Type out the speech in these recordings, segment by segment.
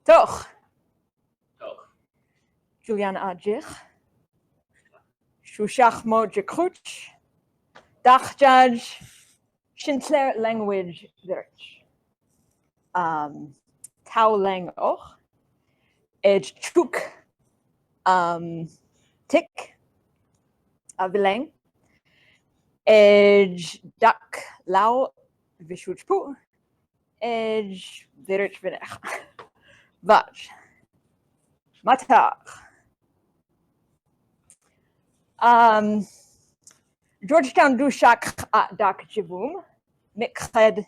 Toch. Toch. Juliana Adjich. Shushach Mojikruch. Dachjaj. Sinclair language search. Tau lang och. Edge chuk. Tick. Vilang. Edge duck lau. Vishuchpu. Edge virich vinech. Vaj. Matar. Georgetown Dushak Dak Jivum. Mikred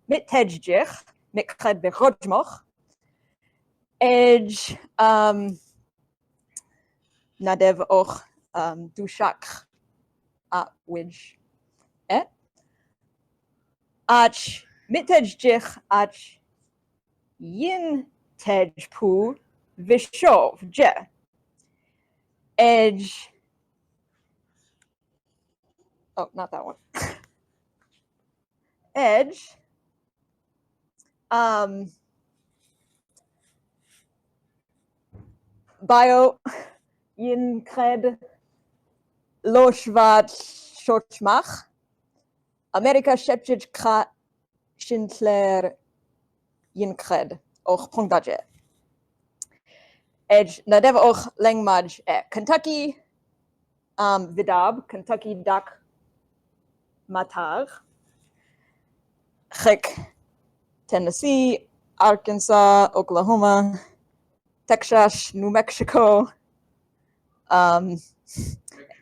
Mitedjich. Mikred Bechodmoch. Edge Nadev Och Dushak Widge. Et. Ach Mitedjich Ach Yin Tejpu Vishov Je. Edge. Oh, not that one. Edge. Bio Yin Kred Loshvat Shochmach. America Shepchich Kra Schindler Yin Kred. Och Pongdaje. Edge Nadev Och Langmaj Kentucky. Vidab, Kentucky Dak Matar. Chik, Tennessee, Arkansas, Oklahoma, Texas, New Mexico,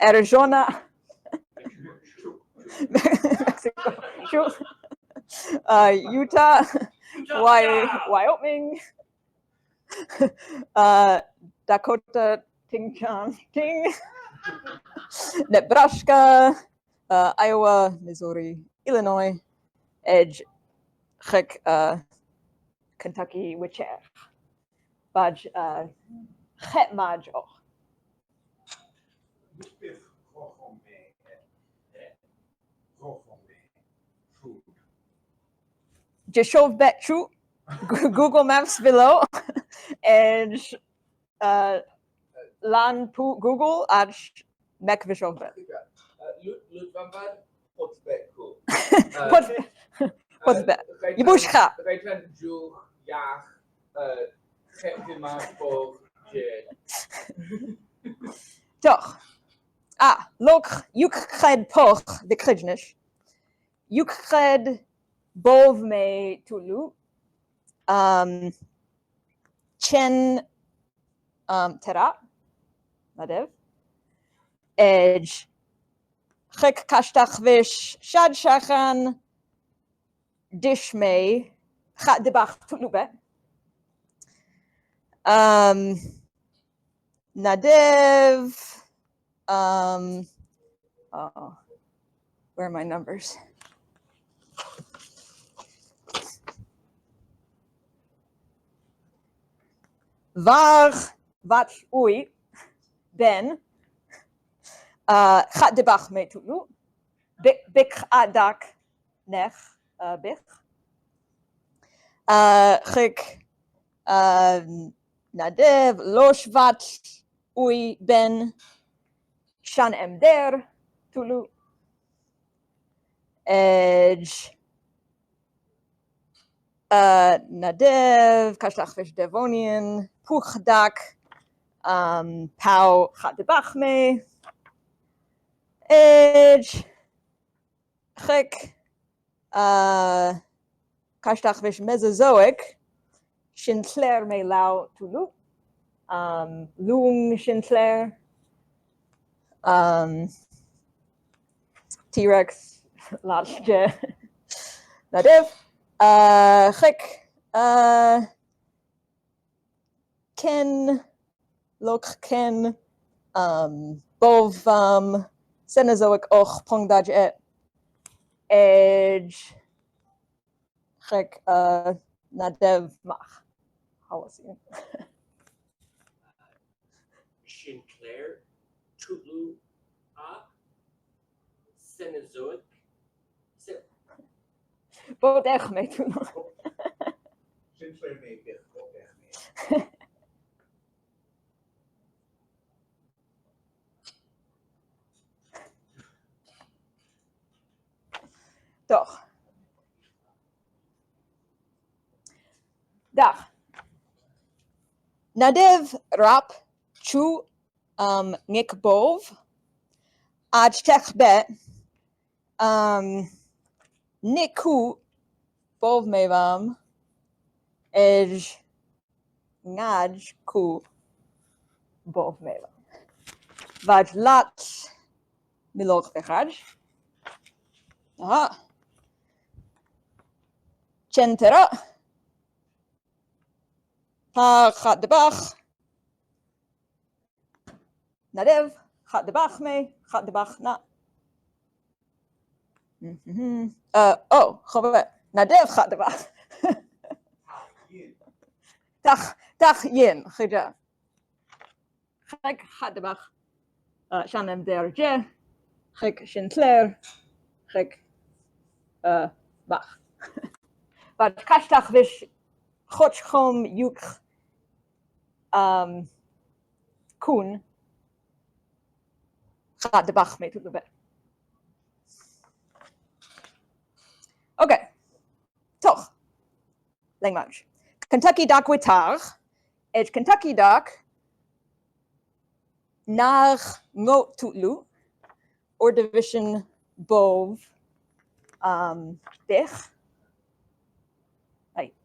Arizona, Mexico, Utah, Wyoming, Dakota, Ting Chang Ting, Nebraska, Iowa, Missouri, Illinois, Edge, Chik, Kentucky, Wicher, Baj, Chet Maj Och. Jeshov Bet True, Google Maps below, Edge, Lan Google, Edge, Mek Vishov Bet. Lutvambar, Potsbekku. What's that? Yibushcha. Reitran Ju Yach, Heptima Bov Je. Toch. Lok, Yukred Poch, the Kridnish. Yukred Bov Me Tulu. Chen Tera. Nadev. Edge. Chek Kashtachvish Shad Shachan. Dishmay, Chat Debach Tulube. Nadev. Where are my numbers? Var Vat Ui Ben Chat Debach Metulu. Bik Adak Nech. Bich. Chik Nadev Loshvat Ui Ben Shan Emder Tulu. Edge Nadev Kashlachvish Devonian Puchdak Pau Chatebachme Edge Chik Kashtachvish Mesozoic, Schindler Melau Tulu, Lung Schindler, T-Rex Lachje, Nadev, Chik, Ken, Lok Ken, Bov, Cenozoic Och Pongdaj Et. Edge, Chek, Nadev Mach. How was he? Sinclair, Tulu, Cenozoic. Bodech me toen nog. Sinclair mee. Toch. Dag. Nadev rap chu nik bov. Ad techbet niku bov mevam ej ngaj ku bov mevam. Vaj lat milog vechaj. Aha. Chentera. Ha chat de bach. Nadev, chat de bach me, chat de bach na. Oh, chove. Nadev chat de bach. Tach yin, chija. Chek chat de bach. Shanem der je. Chek shintler. Chek bach. But kashtach vish chochchom yuk kun. Chat de bach me to the bed. Okay. Toch. Language. Kentucky Doc Witar. Et Kentucky Doc. Nach ngot tutlu. Or division bov. Dich. Right.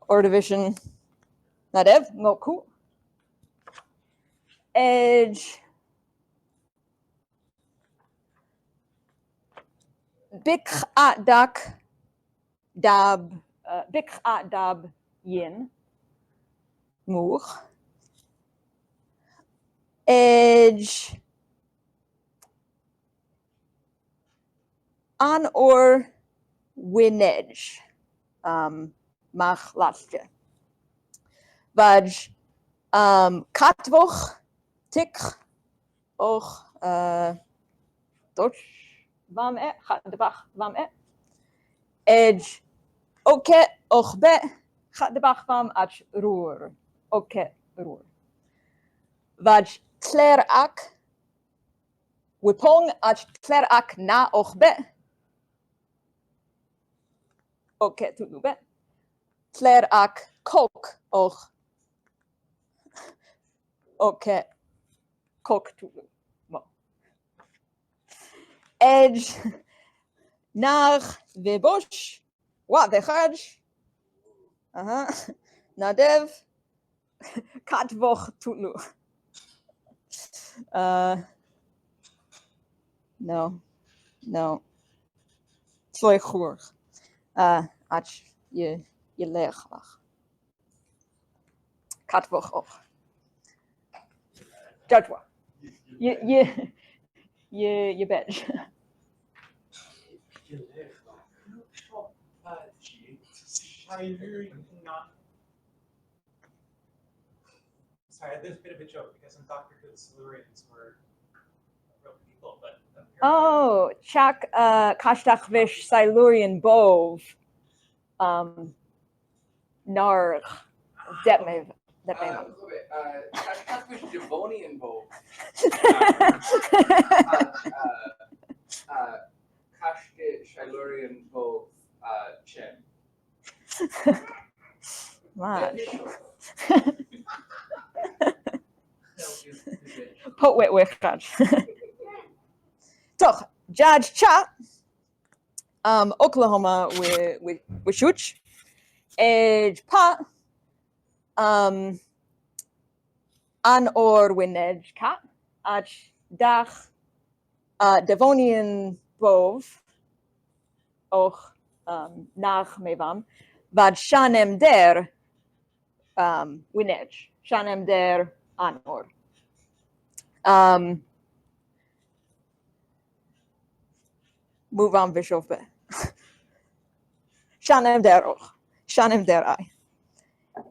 Or division nadev. Ngoku. Edge. Bik at dak dab bik at dab yin moor edge an or winedge mach latje vaj katvoch tik och Dutch vam gaat de bach vam edge oke och be gaat de bach vam ach roer oke roer vaj kler ak wipong ach kler ak na och be oke tu be kler ak kok och oke kok tu edge nach vebosh wa vechaj nadev katvoch tutlu no Sloy chur ach je lechach katvoch och judgwa je bedge Sorry, there's a bit of a joke because in Dr. Who, the Silurians were real people, but oh chak kashtach vish Silurian bov narg detmev Kashtach vish Devonian bow. Kashke Shilurian bow Chen. Pot wet wechaj. Toch, Judge Cha, Oklahoma with Shuch, Edge Pa, An or Winedge Cat, Ach Dach, Devonian Bov, Och Nach Mevam, Vad Shanem der Winedge, Shanem der An or. Move on visual be. Shanem der och. Shanem der I.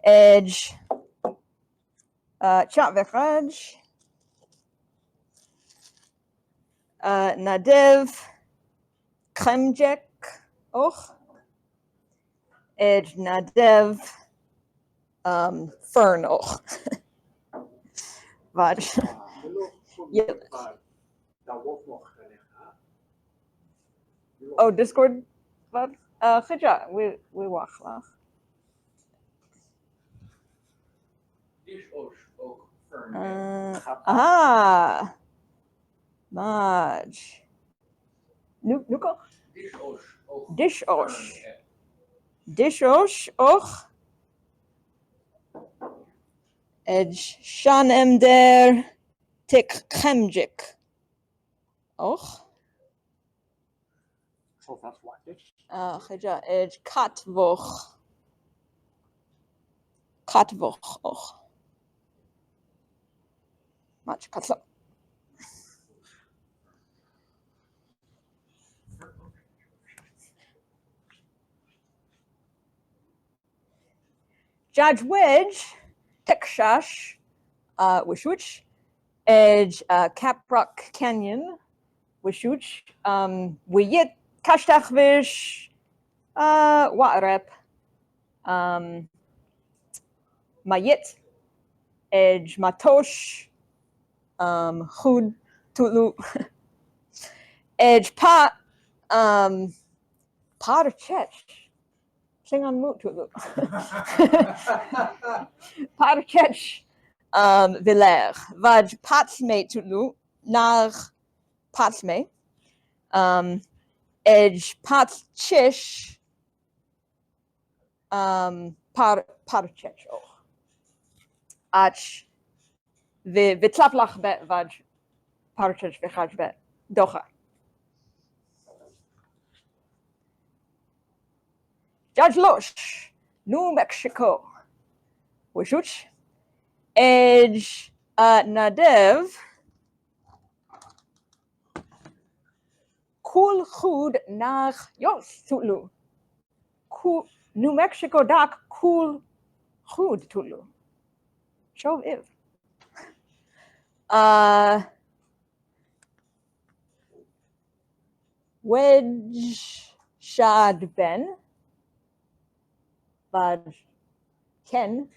Edge. Chat vechaj. Nadev. Kremjek och. Edge nadev. Fern och. Vad? Oh, Discord? Wat? Goed ja, we wacht lang. Dish osh ook fern. Aha. Maj. Nu nog? Dish osh ook. Dish osh. Dish osh och. Edge shanem der tik chemjik. Och. So that's one dish. Goed ja, edge katwoch. Katwoch och. Maj katlo. Judge Wedge, Texas, Wishuch, Edge, Caprock Canyon, Wishuch, Wiyit, Kashtachvish, Watrep, Mayit, Edge, Matosh, Hud, Tulu, Edge, Pa, Parchech. Klingon moot Tulu. Parchech Villair. Vaj Patsme Tulu. Nar Patsme. Edge Patchish. Parchech. Ach. Vitlaplach bet Vaj Parchech Vichaj bet. Docha. Judge Lush, New Mexico, Wishuch, Edge Nadev, Cool Hood nach Yos Tulu, New Mexico Dak Cool Hood Tulu, Show Iv. Wedge Shad Ben. But Ken.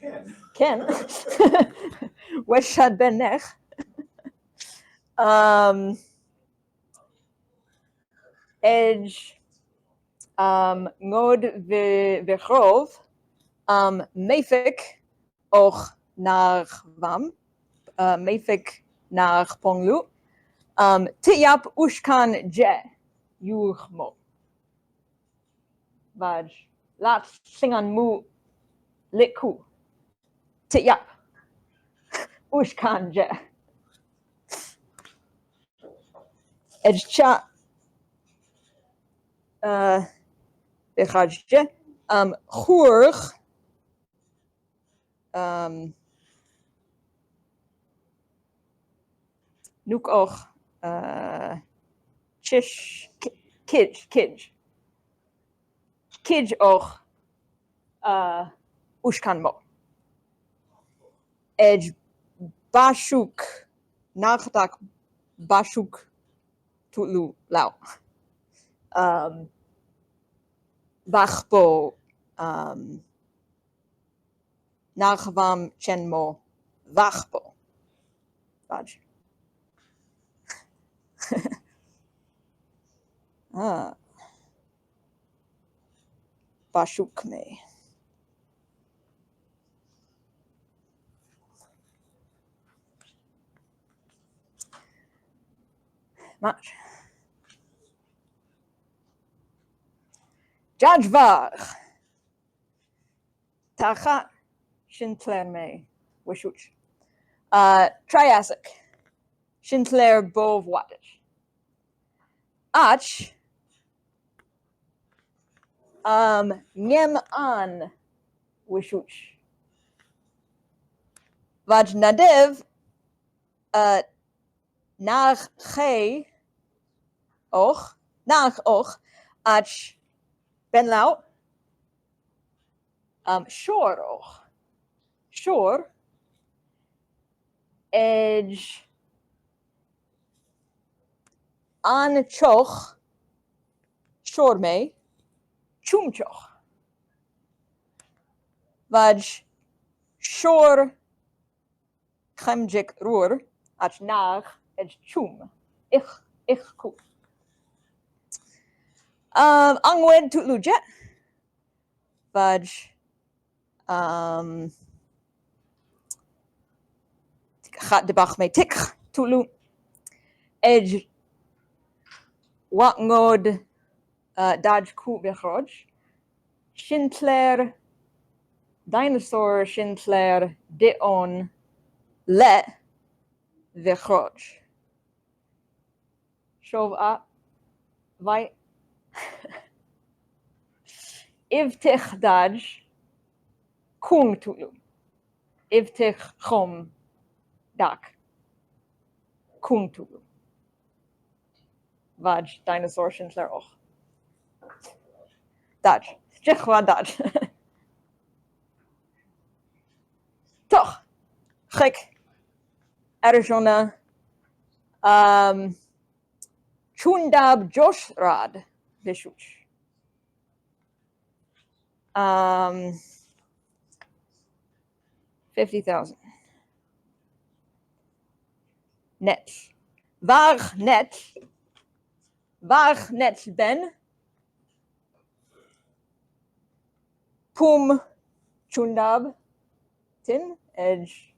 Weshad Ben Nech. Edge Ngod Vechrov. Mefik Och naar Vam. Mefik naar Ponglu. Tiap Ushkan Je. Yurmo. Vaj. Laat singan mu liku. Tiyap. Ushkanje. Edcha. Bechajje. Churg. Nuk och. Chish. Kij. Kij och. Ushkanmo. Edge Bashuk. Nachdak Bashuk Tulu Lau. Vachbo. Nachvam Chenmo. Vachbo. Vaj. Bashuk me. Much. Jajvar. Tacha Shintlerme. Wishuch. Triassic. Shintler Bov Wattage. Ach. Nyem an. Wishuch. Vaj Nadev. Nach Ge. Och. Nach Och. Ach. Ben Lau. Shore Och. Shore. Edge. An Choch. Shore me. Chumchoch. Vaj. Shore. Chemjik Roer. Ach nach. Edge Chum. Ich ku. Angwed tutlu jet. Vaj. Gaat de bach me tik tutlu. Edge. Wakngod. Daj ku vechroj. Shintler. Dinosaur Shintler Deon Le Vechroj. Shov up. Vai. Ivtich Daj. Kung Tulu. Ivtich Chom Dak. Kung Tulu. Vaj Dinosaur Shintler Och. Daj. Jichwa Daj. Toch. Gek. Arizona. Chundab Joshrad Vishuch. 50,000. Net. Waar net. Waar net ben. Pum Chundab. Tin. Edge.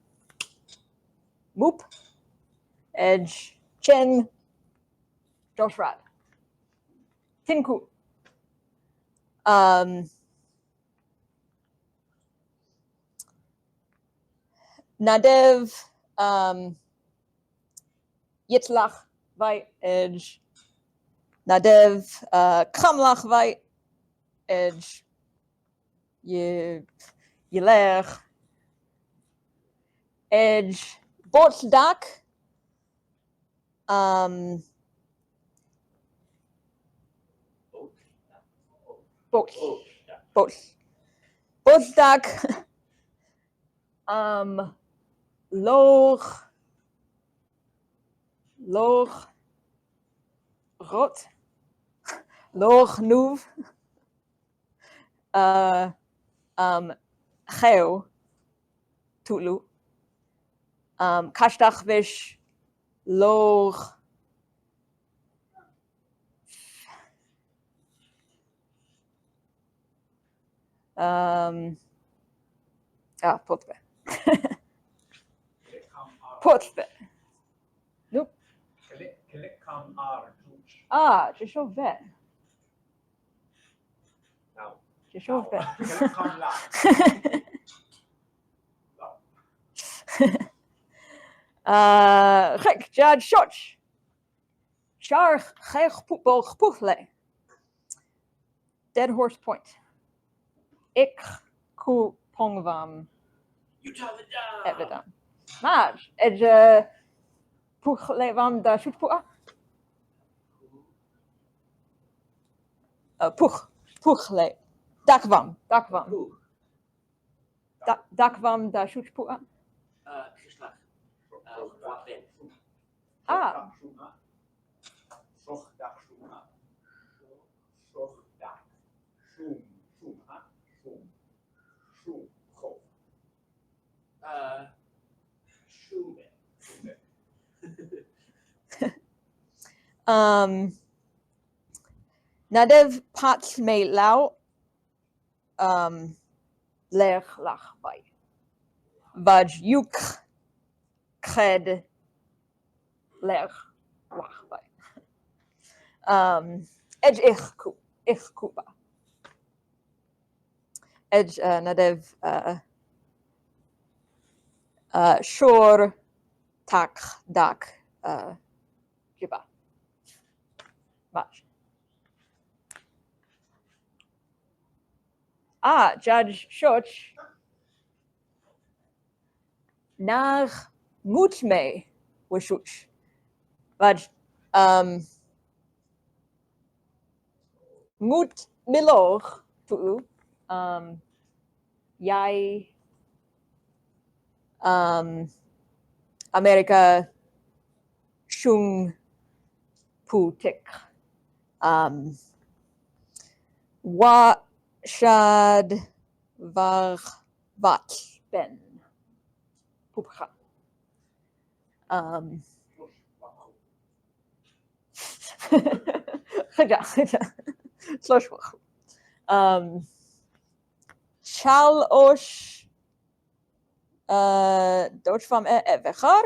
Moop. Edge. Chen. Joshrad. Tinku. Nadev. Yitzlach. Vai. Edge. Nadev. Kamlach. Vai. Edge. Yelech. Edge. Botsdak. Botsdak. Loog. Rot. Loog Nuv. Geo. Tulu. Kashtachvish. Loog. Potbe. Potbe. Nope. Kelikam ar. Jeshove. Now. Jeshove. Kelikam la. Gek, Jad Shoch. Char Gech Poepel Poefle. Dead Horse Point. Ik Ku Pongvam. Utah the dam. Evedam. Maj. Edge Poefle Vam da Shootpua. Poefle. Dakvam. Dakvam da Shootpua. Kishlach. Wapen. Soch dak shuma. Soch dak. Shum. Shum. Chof. Shume. Nadev Pat Me Lao. Lech Lach Bai. Vaj Yuk Kred Lech Lach Bai. Edge Ich Kuba. Edge Nadev Shor Tak Dak Jiba. Much. Judge Shoch. Naar Mutme Wishuch. But Mut Milor tu Yai America Shung Putik. Wa Shad Var Vat Ben Pupcha. Geja. 300. שלוש דורשפם וחר,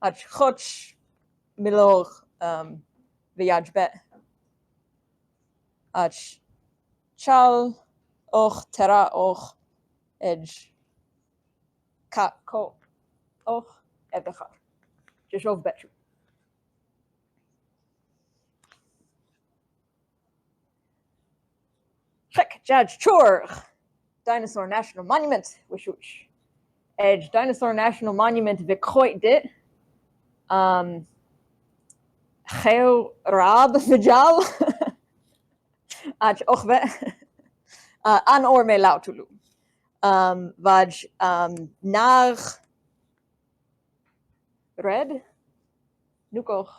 עד חודש מלוך ויג'בא, עד צ'ל אוך תרה אוך אג' קו אוך וחר. ששוב בטשו. Check, Judge, Chur, Dinosaur National Monument, Wishuch. Edge, Dinosaur National Monument, Vikhoit dit. Geo Rab Vijal. Ach Ochve. An or me lautulu. Vaj Nar Red. Nukoch.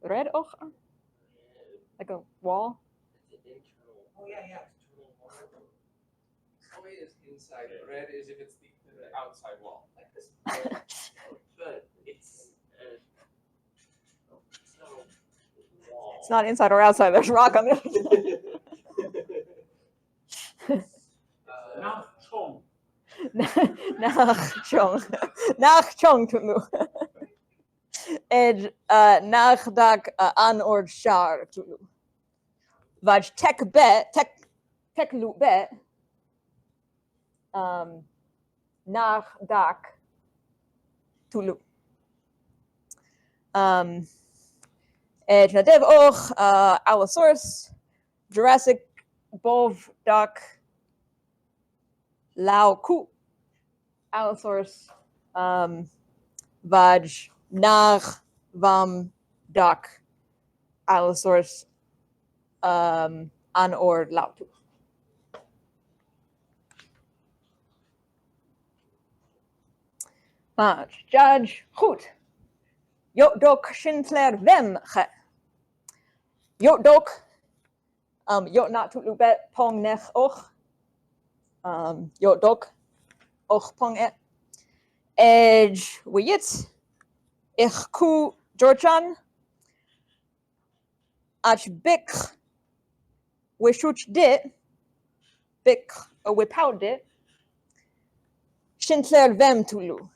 Red Och? Like a wall? Oh yeah. Soy is inside. Red is if it's the outside wall, like this. But it's not a wall. It's not inside or outside. There's rock on it. Now Chong. Nach Chong tulu. Ed nach dak an or shar tulu. Vaj tek lu bet. Nach dak tulu. Ed nadev och Allosaurus, Jurassic bov dak lao ku. Allosaurus vaj nach vam dak Allosaurus an or lautu. Judge goed. Jot dok Schindler vem ge. Jot dok jot not to bet pong nech och. Jot dok och pong et. Edge wiyit. Ich ku Georgian. Ach bik wishuch dit. Bik without dit. Schindler vem tulu.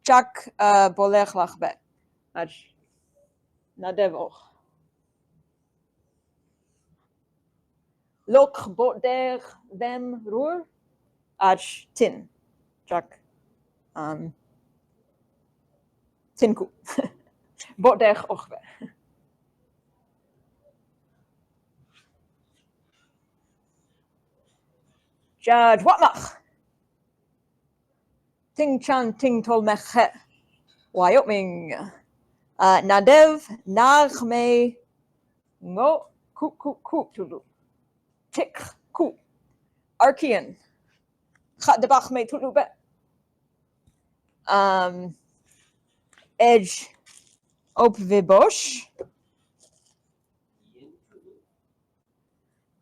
Chak bolech lach bet. Ach nadev och. Lok boter vem roer. Ach tin. Chak tinku. Boter och bet. Judge Watmach. Ting chan ting tol mech. Wyoming. Nadev nach me ngo ku tulu. Tik ku. Archean. Chat de bach me tulu bet. Edge op vibosh.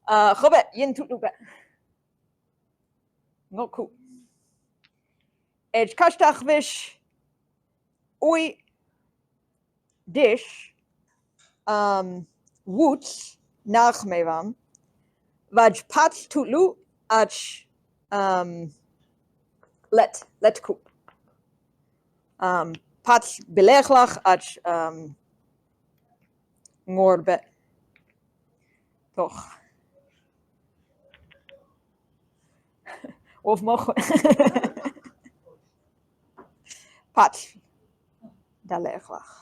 Chobet yin tulu bet. Ngo ku. Edge kashtachvish. Ui dish woots nach mevam vaj pat tulu ach let ku pat belechlach ach ngorbe toch of moch pat dalechlach.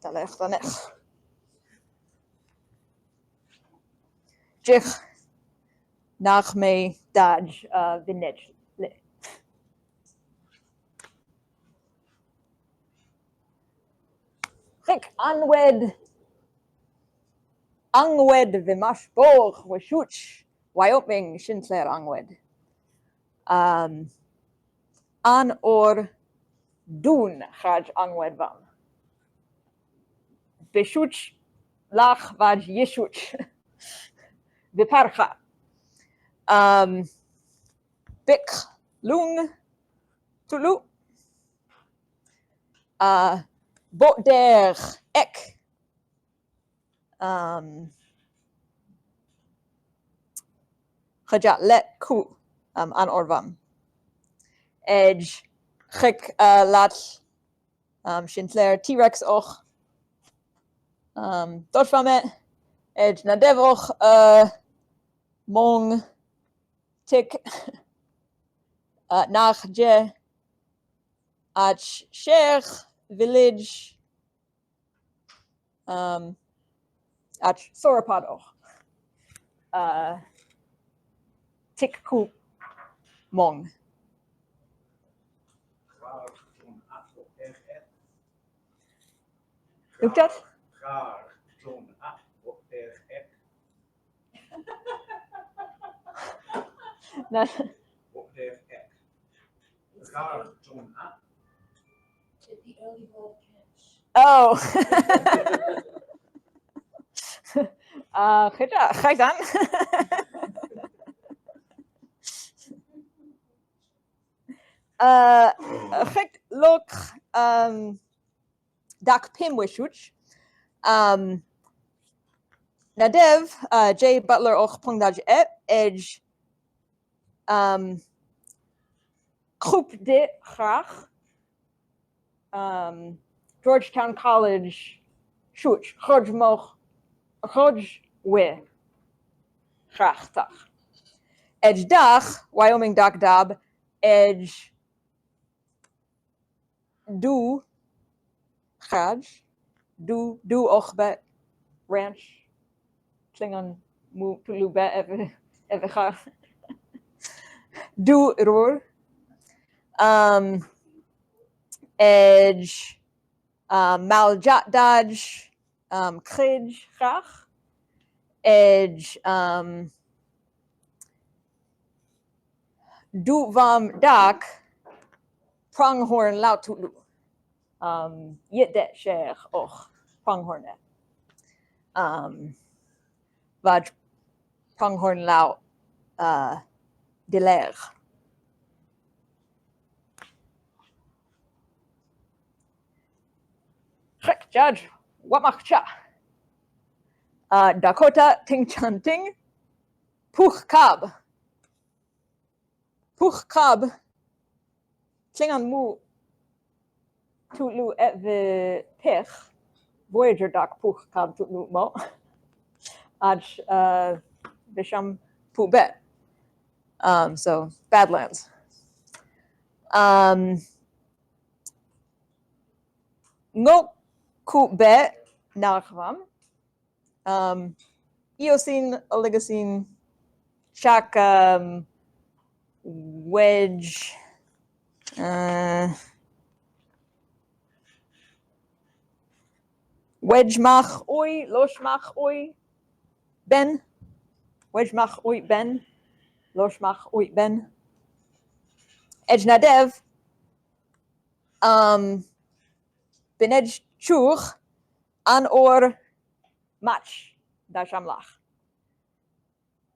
Dalech danech. Jich nach me daj vinech. Think angwed vimash borg wishuch. Wyoming Schindler angwed. An or dun chaj angwed vam. Beshuch lach vaj yeshuch. Viparcha. Bik lung tulu. בודר אק. חג'ה לקו an orvam. Edge chik lat shintler T-Rex och. Dort Edge nadev och mong tik nach je ach sheikh village ach sauropod och. Tik ku mong. Lukt dat? Graag toen op der ek. No. Op der ek. Graag toen The early bird catch. Oh. Ga dan. Gek lok dak pim wishuch. Nadev J Butler och pongdaj edge groep de graag Georgetown College shuch Goj we graag tag edge dag Wyoming dak dab edge do Gaj do och bet ranch klingon mu pulu bet even ga do roer edge maljat dodge krij graag edge do vam dak pronghorn laut tulu yet that sheikh och pronghorn vad pronghorn laut deler Rick Judge, what makcha? Dakota Ting Chan Ting, Puch Kab. Puch Kab, Klingon Mu, Tutlu et the Pich, Voyager Dak Puch Kab Tutlu Mo, Ach Bisham Pubet. So, Badlands. Ngok Kubet Nachvam. Eocene, Oligocene, Shak Wedge. Wedgemach oi, Loshmach oi, Ben. Wedgemach oi, Ben. Loshmach oi, Ben. Edgenadev. Benedj Chur an or match dashamlach.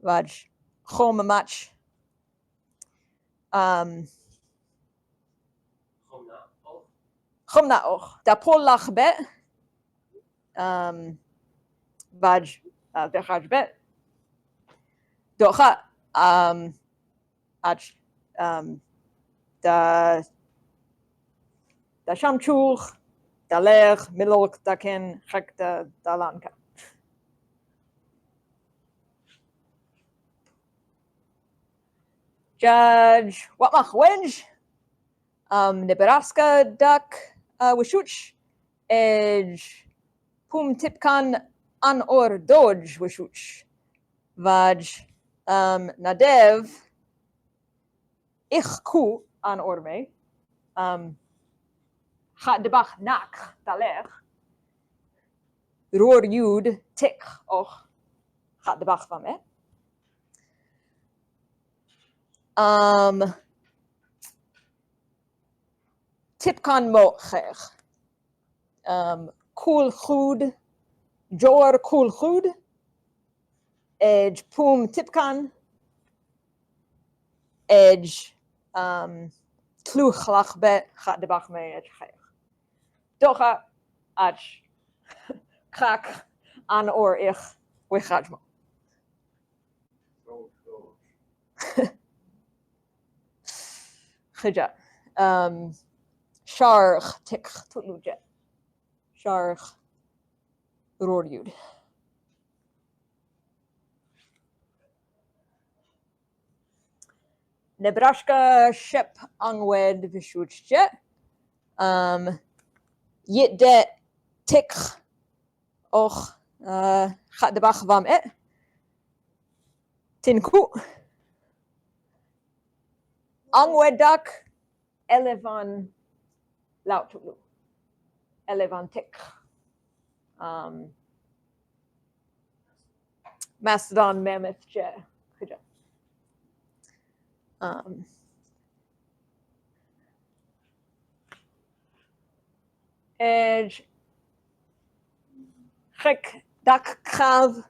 Vaj chom match. Chomna och. Da pol lach bet. Vaj vechaj bet. Docha ach da shamchur daler milok daken chek da dalanka. Judge Watmach Wedge, Nebraska duck wishuch, edge pum tipkan an or dodge wishuch, vaj nadev ich ku an orme, hat debach nak daler, roer yud tik och hat debach van me. Tipkan mocher. Cool goed. Jor cool goed. Edge pum tipkan. Edge kluchlach bet gaat de bach mee edge geig. Docha ach krak an or ich wichajmo. Road, road. Chija. Sharch tik tutluja. Sharch roriud. Nebraska ship angwed vishuchje. Yit de tik och gaat de bach vam et. Tinku. Angwedak elevan lautulu. Elevan tik. Mastodon mammoth je. Kuja. Edge Chik dak krav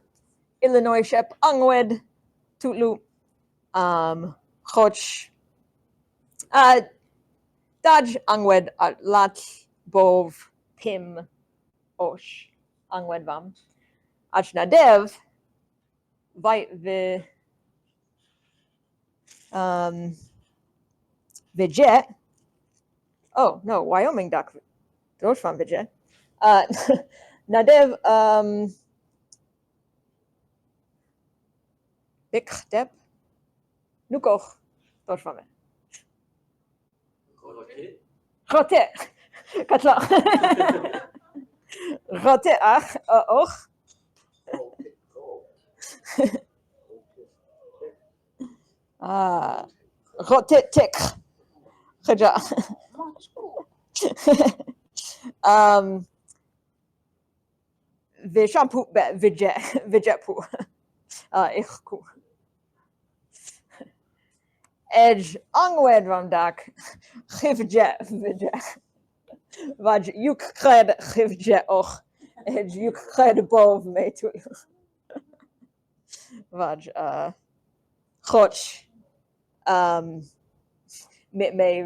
Illinois shep angwed tutlu choch daj angwed lat bov pim osh angwed vam ach nadev vait vijet. Oh no, Wyoming dak dosh vam vijet. Nadev Bikdeb Nukoch dosh vam it. Okay. Rote katla. Rote ach och. Rote tik. Geja. Vi shampoo vijet pu. Ich ku. Edge angwed van dak. Givjet vijet. Vaj juk kred givjet och. Edge juk kred bov me tu. Vaj choch met me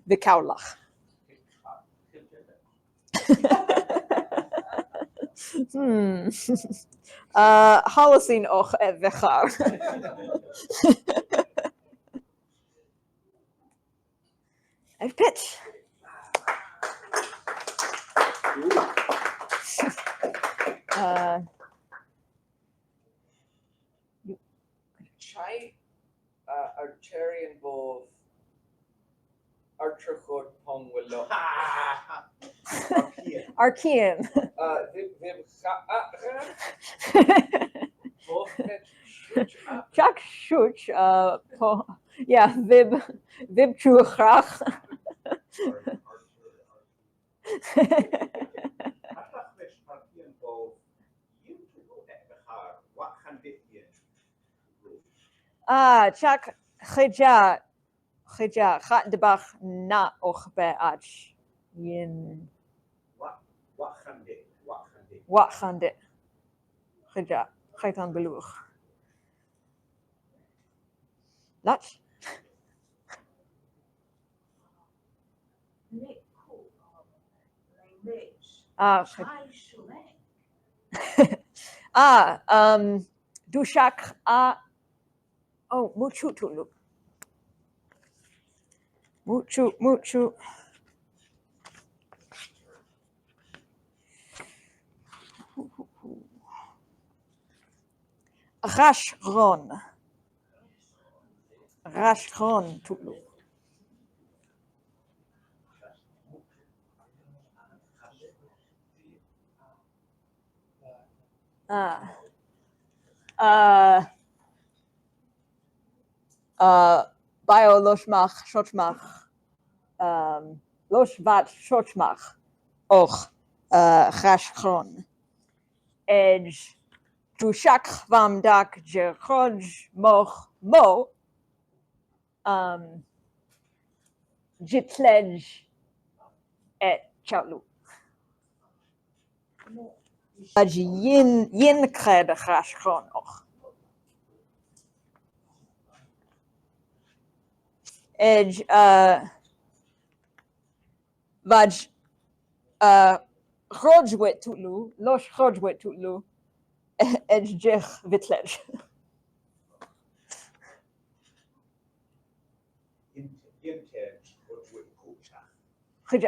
vi kaulach. Holocene och et vechar. I've pitched. Chai Archerian Bov Archerchod Pong Willow. Archean. Jack Shuch, yeah, Vib Chuchrach. Jack Khija, Khat de Bach na och be ach yin. Wat khande. Khija, Khaitan beluch. Lach. Dushak oh muchu tulu. Muchu. Rashron tulu. Bio loshmach shochmach loshvat shochmach och chashchron edge dushak vam dak jerchoj moch mo jitlej et chalu aj yin kred chashchron och edge vaj Chodź tutlu, losh chodź tutlu, edź wytleć. Intend with Kucha. Chodź.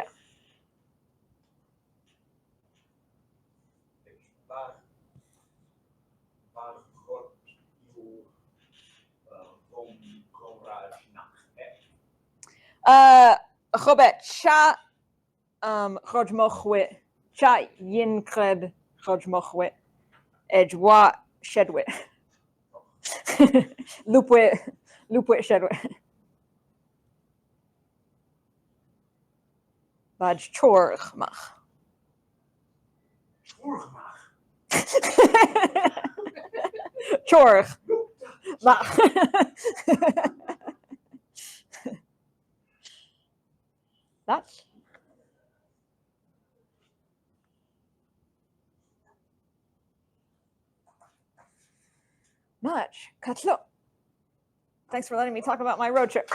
Bar God you vom Goraj nach Chobet, cha chodź mochwit, cha yin kred chodź mochwit, edź wa shedwit. Lupwit shedwit. Badge chorgmach. Schwurgmach. Chorg. Mach. That's much. Katlo. Thanks for letting me talk about my road trip.